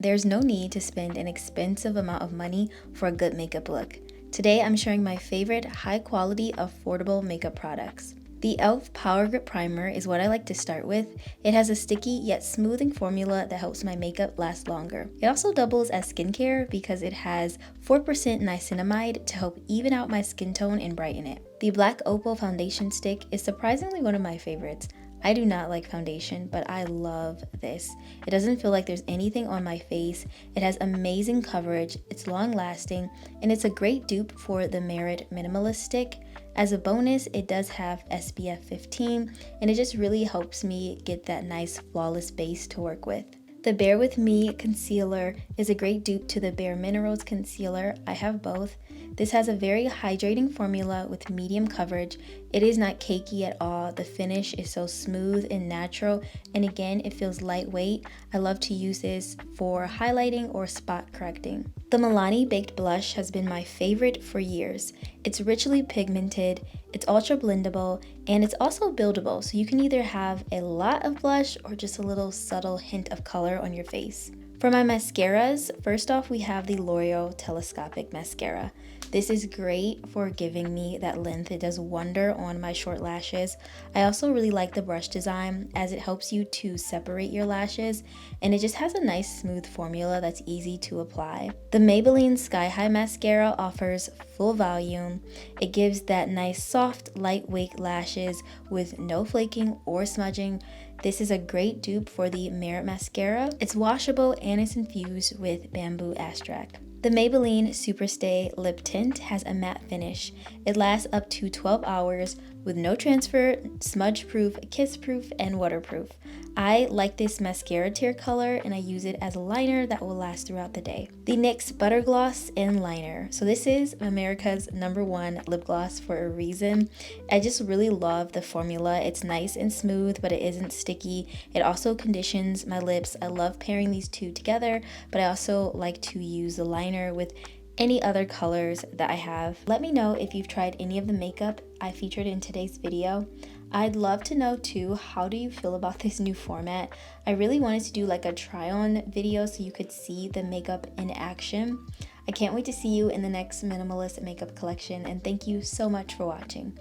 There's no need to spend an expensive amount of money for a good makeup look. Today I'm sharing my favorite high quality affordable makeup products. The e.l.f. Power Grip Primer is what I like to start with. It has a sticky yet smoothing formula that helps my makeup last longer. It also doubles as skincare because it has 4% niacinamide to help even out my skin tone and brighten it. The Black Opal Foundation Stick is surprisingly one of my favorites. I do not like foundation, but I love this. It doesn't feel like there's anything on my face. It has amazing coverage, it's long lasting, and it's a great dupe for the Merit Minimalist Stick. As a bonus, it does have SPF 15, and it just really helps me get that nice flawless base to work with. The Bare With Me Concealer is a great dupe to the Bare Minerals Concealer. I have both. This has a very hydrating formula with medium coverage. It is not cakey at all. The finish is so smooth and natural, and again, it feels lightweight. I love to use this for highlighting or spot correcting. The Milani Baked Blush has been my favorite for years. It's richly pigmented, it's ultra blendable, and it's also buildable, so you can either have a lot of blush or just a little subtle hint of color on your face. For my mascaras, first off we have the L'Oreal Telescopic Mascara. This is great for giving me that length. It does wonder on my short lashes. I also really like the brush design as it helps you to separate your lashes, and it just has a nice smooth formula that's easy to apply. The Maybelline Sky High Mascara offers full volume. It gives that nice soft, lightweight lashes with no flaking or smudging. This is a great dupe for the Merit Mascara. It's washable and it's infused with bamboo extract. The Maybelline Superstay Lip Tint has a matte finish. It lasts up to 12 hours with no transfer, smudge-proof, kiss-proof, and waterproof. I like this mascara tear color and I use it as a liner that will last throughout the day. The NYX Butter Gloss and Liner. So this is America's #1 lip gloss for a reason. I just really love the formula. It's nice and smooth, but it isn't sticky. It also conditions my lips. I love pairing these two together, but I also like to use the liner with any other colors that I have. Let me know if you've tried any of the makeup I featured in today's video. I'd love to know too, how do you feel about this new format? I really wanted to do like a try on video so you could see the makeup in action. I can't wait to see you in the next minimalist makeup collection, and thank you so much for watching.